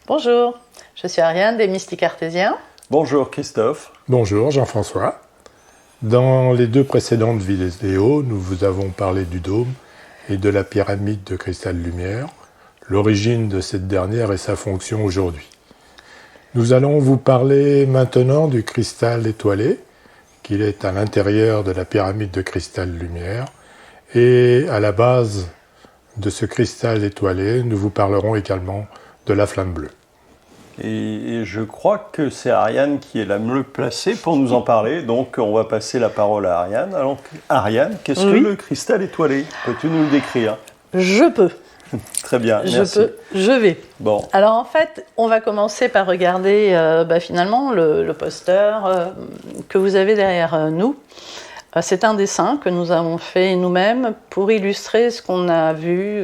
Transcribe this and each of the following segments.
Bonjour, je suis Ariane des Mystiques Artésiens. Bonjour Christophe. Bonjour Jean-François. Dans les deux précédentes vidéos, nous vous avons parlé du dôme et de la pyramide de cristal lumière, l'origine de cette dernière et sa fonction aujourd'hui. Nous allons vous parler maintenant du cristal étoilé, qu'il est à l'intérieur de la pyramide de cristal lumière, et à la base de ce cristal étoilé, nous vous parlerons également de la flamme bleue. Et je crois que c'est Ariane qui est la mieux placée pour nous en parler, donc on va passer la parole à Ariane. Alors Ariane, qu'est-ce que le cristal étoilé? Peux-tu nous le décrire? Je peux. Très bien, merci. Je vais. Bon. Alors en fait, on va commencer par regarder finalement le poster que vous avez derrière nous. C'est un dessin que nous avons fait nous-mêmes pour illustrer ce qu'on a vu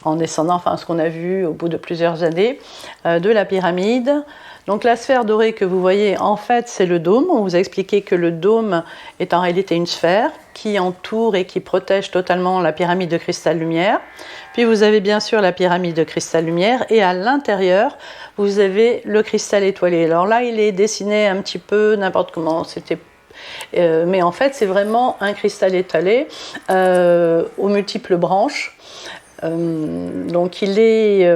en descendant, enfin ce qu'on a vu au bout de plusieurs années de la pyramide. Donc la sphère dorée que vous voyez, en fait, c'est le dôme. On vous a expliqué que le dôme est en réalité une sphère qui entoure et qui protège totalement la pyramide de cristal lumière. Puis vous avez bien sûr la pyramide de cristal lumière et à l'intérieur, vous avez le cristal étoilé. Alors là, il est dessiné un petit peu n'importe comment, mais en fait, c'est vraiment un cristal étalé aux multiples branches. Donc il est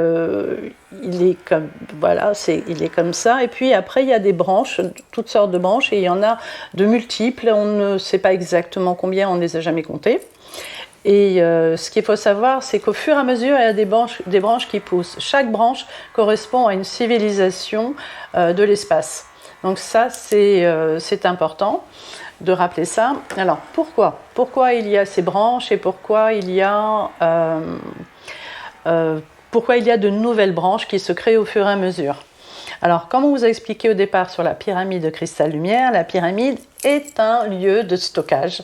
comme voilà, il est comme ça. Et puis après il y a des branches, toutes sortes de branches, et il y en a de multiples. On ne sait pas exactement combien, on ne les a jamais comptées. Et ce qu'il faut savoir, c'est qu'au fur et à mesure, il y a des branches qui poussent. Chaque branche correspond à une civilisation de l'espace. Donc ça, c'est important de rappeler ça. Alors, pourquoi il y a ces branches et pourquoi il y a de nouvelles branches qui se créent au fur et à mesure? Alors, comme on vous a expliqué au départ sur la pyramide de cristal lumière, la pyramide est un lieu de stockage.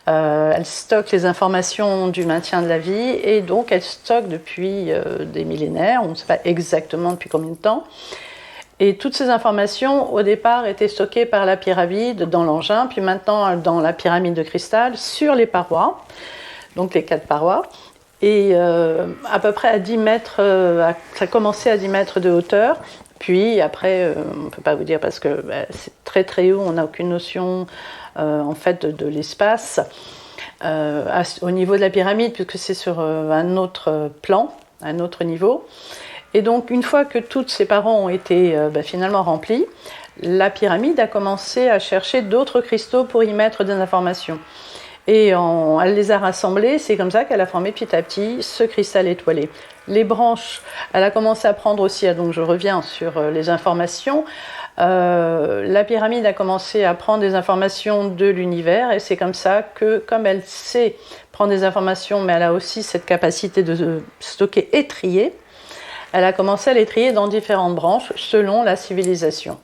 Elle stocke les informations du maintien de la vie et donc elle stocke depuis des millénaires, on ne sait pas exactement depuis combien de temps. Et toutes ces informations, au départ, étaient stockées par la pyramide dans l'engin, puis maintenant dans la pyramide de cristal, sur les parois, donc les 4 parois, et à peu près à 10 mètres, ça a commencé à 10 mètres de hauteur, puis après, on ne peut pas vous dire parce que c'est très très haut, on n'a aucune notion en fait de l'espace au niveau de la pyramide, puisque c'est sur un autre plan, un autre niveau. Et donc, une fois que toutes ces parois ont été finalement remplies, la pyramide a commencé à chercher d'autres cristaux pour y mettre des informations. Et elle les a rassemblés, c'est comme ça qu'elle a formé petit à petit ce cristal étoilé. Les branches, elle a commencé à prendre aussi, donc je reviens sur les informations, la pyramide a commencé à prendre des informations de l'univers et c'est comme ça que, comme elle sait prendre des informations, mais elle a aussi cette capacité de stocker et trier, elle a commencé à les trier dans différentes branches selon la civilisation.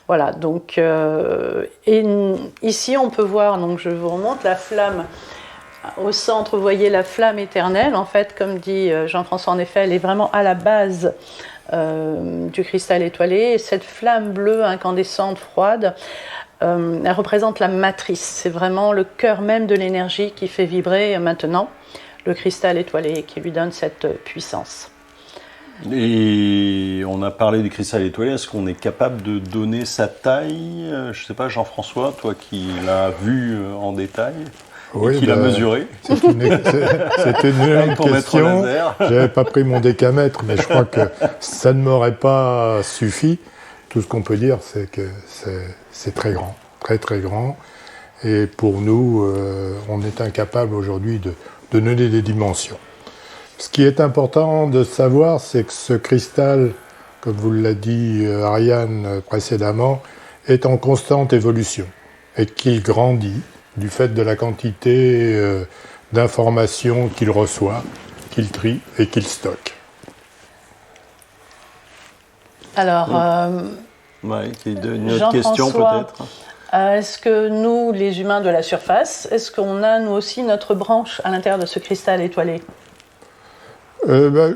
Voilà, donc et ici on peut voir, donc je vous remonte la flamme au centre, vous voyez la flamme éternelle, en fait, comme dit Jean-François, en effet, elle est vraiment à la base du cristal étoilé. Et cette flamme bleue incandescente, froide, elle représente la matrice, c'est vraiment le cœur même de l'énergie qui fait vibrer maintenant le cristal étoilé, qui lui donne cette puissance. Et on a parlé du cristal étoilé, est-ce qu'on est capable de donner sa taille? Je ne sais pas, Jean-François, toi qui l'as vu en détail, et qui l'a mesuré. C'est une question. Je n'avais pas pris mon décamètre, mais je crois que ça ne m'aurait pas suffi. Tout ce qu'on peut dire, c'est que c'est très grand, très très grand. Et pour nous, on est incapable aujourd'hui de donner des dimensions. Ce qui est important de savoir, c'est que ce cristal, comme vous l'a dit Ariane précédemment, est en constante évolution et qu'il grandit du fait de la quantité d'informations qu'il reçoit, qu'il trie et qu'il stocke. Alors, une autre question peut-être. Est-ce que nous, les humains de la surface, est-ce qu'on a nous aussi notre branche à l'intérieur de ce cristal étoilé?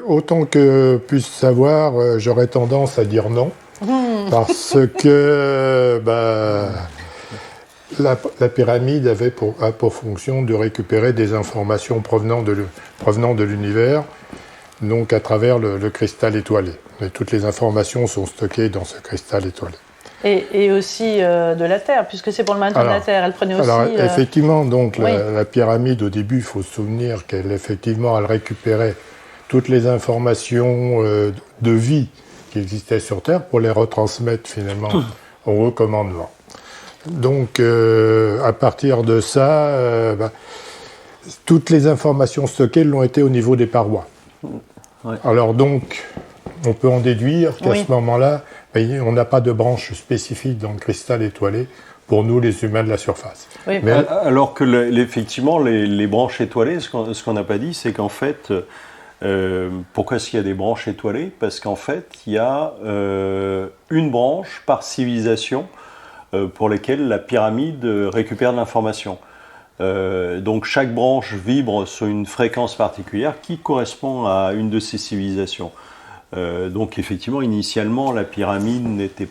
Autant que puisse savoir, j'aurais tendance à dire non, parce que la pyramide a pour fonction de récupérer des informations provenant de l'univers, donc à travers le cristal étoilé. Et toutes les informations sont stockées dans ce cristal étoilé. Et aussi de la Terre, puisque c'est pour le maintien de la Terre. Elle prenait aussi... Alors, effectivement, donc, oui. la pyramide, au début, il faut se souvenir qu'elle, effectivement, elle récupérait toutes les informations de vie qui existaient sur Terre pour les retransmettre, finalement, au recommandement. Donc, à partir de ça, toutes les informations stockées l'ont été au niveau des parois. Ouais. Alors donc, on peut en déduire qu'à ce moment-là, on n'a pas de branche spécifique dans le cristal étoilé pour nous, les humains de la surface. Oui. Mais alors que, effectivement, les branches étoilées, ce qu'on n'a pas dit, c'est qu'en fait, pourquoi est-ce qu'il y a des branches étoilées? Parce qu'en fait, il y a une branche par civilisation pour lesquelles la pyramide récupère de l'information. Donc chaque branche vibre sur une fréquence particulière qui correspond à une de ces civilisations. Donc effectivement, initialement, la pyramide était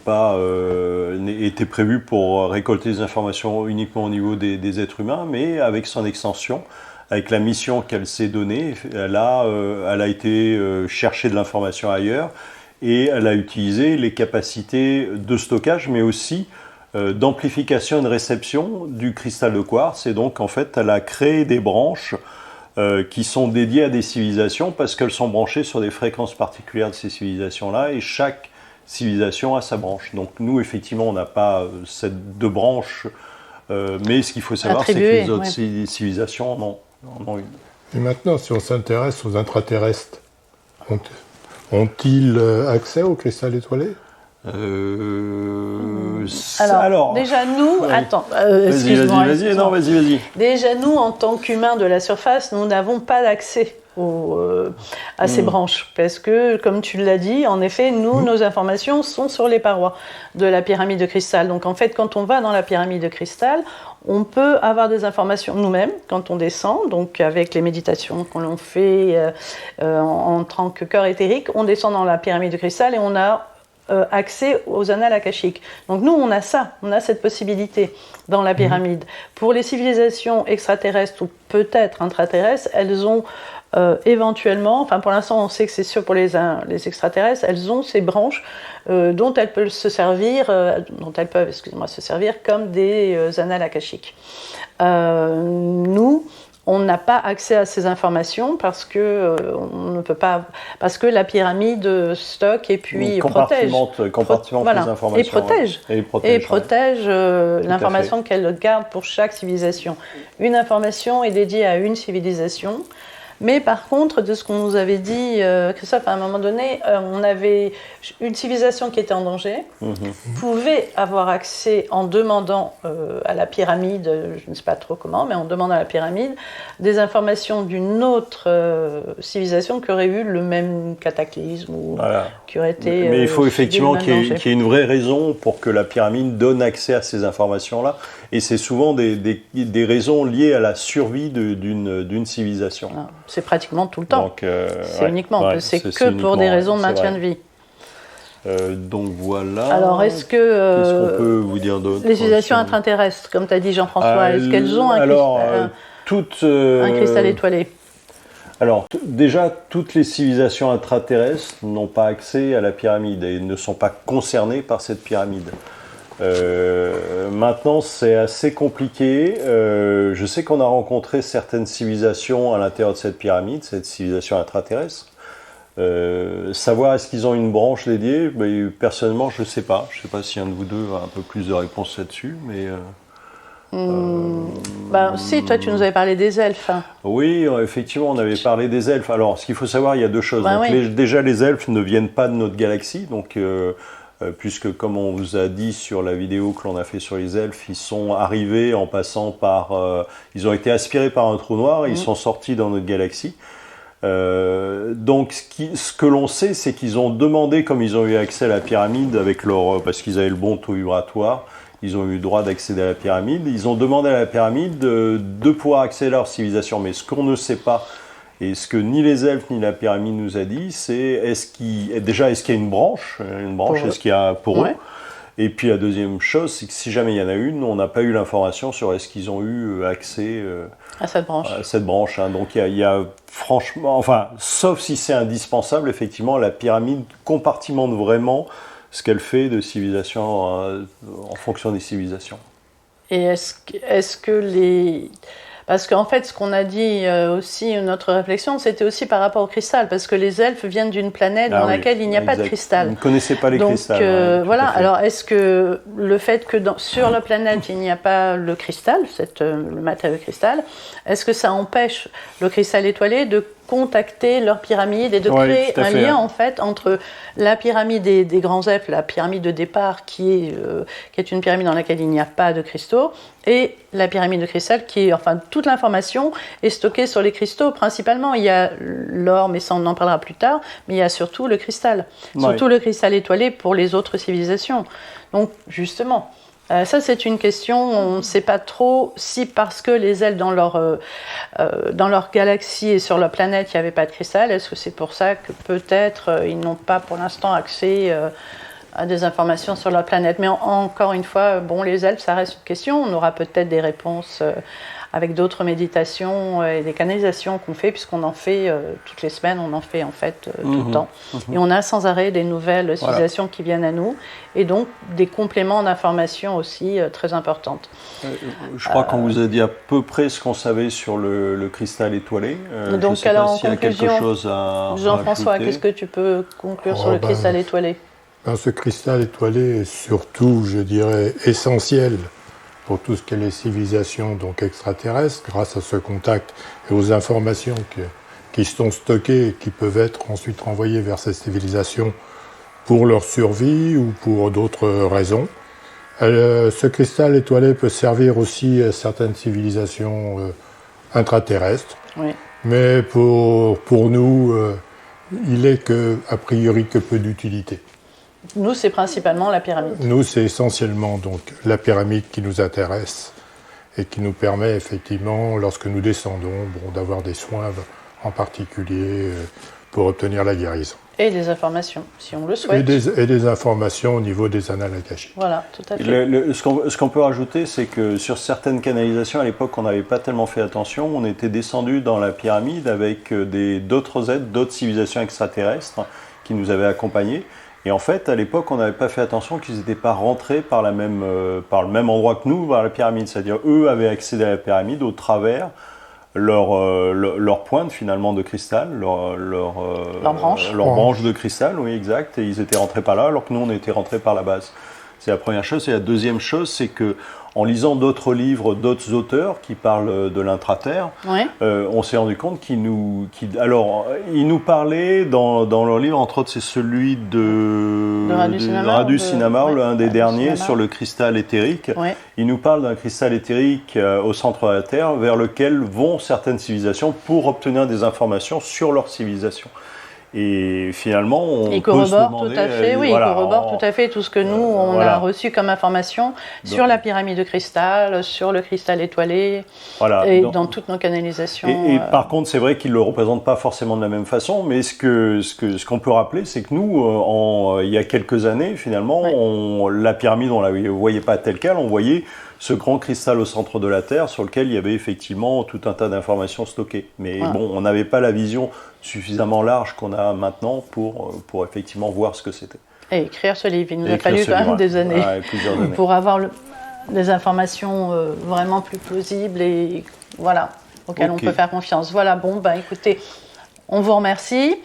prévue pour récolter des informations uniquement au niveau des êtres humains, mais avec son extension, avec la mission qu'elle s'est donnée, elle a été chercher de l'information ailleurs et elle a utilisé les capacités de stockage, mais aussi d'amplification et de réception du cristal de quartz. Et donc, en fait, elle a créé des branches qui sont dédiées à des civilisations parce qu'elles sont branchées sur des fréquences particulières de ces civilisations-là et chaque civilisation a sa branche. Donc, nous, effectivement, on n'a pas deux branches, mais ce qu'il faut savoir, c'est que les autres civilisations en ont une. Et maintenant, si on s'intéresse aux intraterrestres, ont-ils accès au cristal étoilé? Alors, déjà nous, ouais. Attends, vas-y. Déjà nous, en tant qu'humains de la surface, nous n'avons pas d'accès à ces branches, parce que, comme tu l'as dit, en effet, nos informations sont sur les parois de la pyramide de cristal. Donc en fait, quand on va dans la pyramide de cristal, on peut avoir des informations nous-mêmes quand on descend, donc avec les méditations qu'on fait en tant que corps éthérique, on descend dans la pyramide de cristal et on a accès aux annales akashiques. Donc nous, on a cette possibilité dans la pyramide. Pour les civilisations extraterrestres ou peut-être intraterrestres, elles ont éventuellement, enfin pour l'instant on sait que c'est sûr pour les extraterrestres, elles ont ces branches dont elles peuvent se servir, se servir comme des annales akashiques. Nous, on n'a pas accès à ces informations parce que on ne peut pas, parce que la pyramide stocke et puis protège les informations et protège l'information qu'elle garde pour chaque civilisation. Une information est dédiée à une civilisation. Mais par contre, de ce qu'on nous avait dit, Christophe, à un moment donné, on avait une civilisation qui était en danger, pouvait avoir accès en demandant à la pyramide, je ne sais pas trop comment, mais en demandant à la pyramide, des informations d'une autre civilisation qui aurait eu le même cataclysme ou qui aurait été... Mais il faut effectivement qu'il y ait une vraie raison pour que la pyramide donne accès à ces informations-là. Et c'est souvent des raisons liées à la survie d'une civilisation. Non, c'est pratiquement tout le temps. Donc, c'est uniquement, c'est que pour des raisons de maintien de vie. Donc voilà. Alors est-ce que qu'est-ce qu'on peut vous dire d'autre? Les civilisations intraterrestres, comme tu as dit Jean-François, est-ce qu'elles ont un cristal étoilé? Alors déjà, toutes les civilisations intraterrestres n'ont pas accès à la pyramide et ne sont pas concernées par cette pyramide. Maintenant, c'est assez compliqué. Je sais qu'on a rencontré certaines civilisations à l'intérieur de cette pyramide, cette civilisation intraterrestre. Savoir est-ce qu'ils ont une branche dédiée, personnellement, je ne sais pas. Je ne sais pas si un de vous deux a un peu plus de réponses là-dessus, mais... Si, toi tu nous avais parlé des elfes. Oui, effectivement, on avait parlé des elfes. Alors, ce qu'il faut savoir, il y a deux choses. Déjà, les elfes ne viennent pas de notre galaxie, donc... puisque comme on vous a dit sur la vidéo que l'on a fait sur les elfes, ils sont arrivés en passant par... ils ont été aspirés par un trou noir et ils sont sortis dans notre galaxie. Donc ce que l'on sait, c'est qu'ils ont demandé, comme ils ont eu accès à la pyramide avec parce qu'ils avaient le bon taux vibratoire, ils ont eu le droit d'accéder à la pyramide, ils ont demandé à la pyramide de pouvoir accéder à leur civilisation. Mais ce qu'on ne sait pas, et ce que ni les elfes ni la pyramide nous a dit, c'est est-ce qu'il y a une branche, est-ce qu'il y a pour eux, Et puis la deuxième chose, c'est que si jamais il y en a une, on n'a pas eu l'information sur est-ce qu'ils ont eu accès à cette branche. Hein. Donc il y a franchement, enfin, sauf si c'est indispensable, effectivement, la pyramide compartimente vraiment ce qu'elle fait de civilisation en fonction des civilisations. Et est-ce que les... Parce qu'en fait, ce qu'on a dit aussi, notre réflexion, c'était aussi par rapport au cristal, parce que les elfes viennent d'une planète dans laquelle il n'y a pas de cristal. Vous ne connaissez pas les cristals. Voilà, alors est-ce que le fait que sur la planète, il n'y a pas le cristal, le matériau cristal, est-ce que ça empêche le cristal étoilé de contacter leur pyramide et de créer un lien en fait entre la pyramide des grands elfes, la pyramide de départ qui est une pyramide dans laquelle il n'y a pas de cristaux, et la pyramide de cristal qui est, enfin, toute l'information est stockée sur les cristaux. Principalement, il y a l'or, mais ça on en parlera plus tard, mais il y a surtout le cristal, surtout le cristal étoilé pour les autres civilisations. Donc justement, ça c'est une question, on ne sait pas trop si parce que les elfes dans leur galaxie et sur leur planète il n'y avait pas de cristal, est-ce que c'est pour ça que peut-être ils n'ont pas pour l'instant accès à des informations sur leur planète. Mais encore une fois, bon, les elfes ça reste une question, on aura peut-être des réponses avec d'autres méditations et des canalisations qu'on fait, puisqu'on en fait toutes les semaines, on en fait en fait tout le temps. Et on a sans arrêt des nouvelles civilisations qui viennent à nous, et donc des compléments d'informations aussi très importantes. Je crois qu'on vous a dit à peu près ce qu'on savait sur le cristal étoilé. Donc, je sais alors, pas en s'il y a quelque chose à Jean-François, ajouter. qu'est-ce que tu peux conclure sur le cristal étoilé? Ce cristal étoilé est surtout, je dirais, essentiel pour tout ce qu'est les civilisations donc extraterrestres, grâce à ce contact et aux informations qui sont stockées et qui peuvent être ensuite renvoyées vers ces civilisations pour leur survie ou pour d'autres raisons. Ce cristal étoilé peut servir aussi à certaines civilisations intraterrestres, mais pour nous, il est a priori que peu d'utilité. Nous, c'est principalement la pyramide. Nous, c'est essentiellement donc la pyramide qui nous intéresse et qui nous permet effectivement, lorsque nous descendons, d'avoir des soins en particulier pour obtenir la guérison. Et des informations, si on le souhaite. Et des informations au niveau des annales akashiques. Voilà, tout à fait. Ce qu'on peut rajouter, c'est que sur certaines canalisations, à l'époque, on n'avait pas tellement fait attention. On était descendu dans la pyramide avec d'autres êtres, d'autres civilisations extraterrestres qui nous avaient accompagnés. Et en fait, à l'époque, on n'avait pas fait attention qu'ils n'étaient pas rentrés par le même endroit que nous, vers la pyramide. C'est-à-dire, eux avaient accédé à la pyramide au travers leur pointe finalement de cristal, leur branche de cristal, oui, exact. Et ils étaient rentrés par là, alors que nous, on était rentrés par la base. C'est la première chose. Et la deuxième chose, c'est que en lisant d'autres livres, d'autres auteurs qui parlent de l'intraterre, on s'est rendu compte qu'ils nous parlaient dans leur livre, entre autres, c'est celui de Radu Sinamar, l'un des derniers, sur le cristal éthérique. Il nous parle d'un cristal éthérique au centre de la Terre, vers lequel vont certaines civilisations pour obtenir des informations sur leur civilisation. Et finalement, on corrobore tout à fait, il corrobore tout à fait tout ce que nous, on a reçu comme information sur la pyramide de cristal, sur le cristal étoilé, et dans toutes nos canalisations. Et par contre, c'est vrai qu'ils ne le représentent pas forcément de la même façon, mais ce qu'on peut rappeler, c'est que nous, il y a quelques années, finalement, la pyramide, on ne la voyait pas telle qu'elle, on voyait ce grand cristal au centre de la Terre sur lequel il y avait effectivement tout un tas d'informations stockées. Mais on n'avait pas la vision suffisamment large qu'on a maintenant pour effectivement voir ce que c'était. Et écrire ce livre, il nous a fallu quand même des années, plusieurs années pour avoir des informations vraiment plus plausibles et auxquelles on peut faire confiance. Voilà, écoutez, on vous remercie.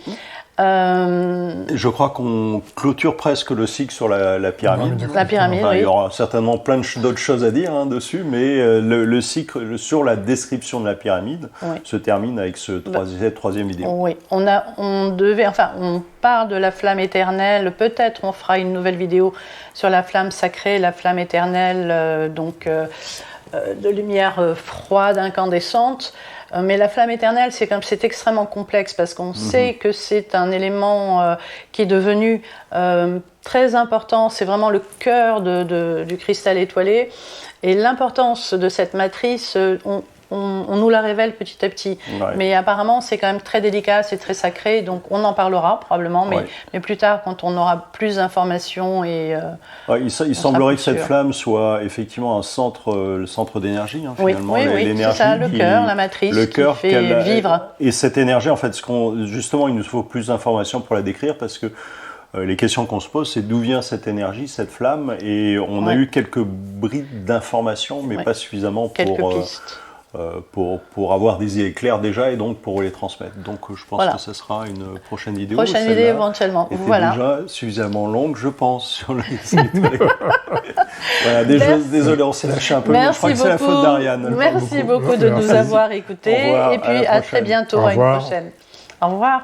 Je crois qu'on clôture presque le cycle sur la pyramide. La pyramide, Il y aura certainement plein d'autres choses à dire dessus, mais le cycle sur la description de la pyramide se termine avec cette troisième vidéo. Oui, on parle de la flamme éternelle. Peut-être on fera une nouvelle vidéo sur la flamme sacrée, la flamme éternelle, de lumière froide, incandescente. Mais la flamme éternelle, c'est extrêmement complexe parce qu'on sait que c'est un élément qui est devenu très important. C'est vraiment le cœur du cristal étoilé. Et l'importance de cette matrice, on nous la révèle petit à petit. Ouais. Mais apparemment, c'est quand même très délicat, c'est très sacré, donc on en parlera probablement, mais plus tard, quand on aura plus d'informations et... il semblerait que cette flamme soit effectivement le centre d'énergie, hein, finalement. Oui, c'est ça, le cœur, la matrice qui fait vivre. Et cette énergie, en fait, justement, il nous faut plus d'informations pour la décrire, parce que les questions qu'on se pose, c'est d'où vient cette énergie, cette flamme, et on a eu quelques brides d'informations, mais pas suffisamment pour avoir des idées claires déjà, et donc pour les transmettre. Donc je pense que ce sera une prochaine vidéo. Prochaine vidéo éventuellement. Voilà. Déjà suffisamment longue, je pense, sur le Voilà, désolé, on s'est lâché un peu. Merci je crois que c'est la faute d'Ariane. Merci beaucoup de nous avoir écoutés, et puis à très bientôt à une prochaine. Au revoir.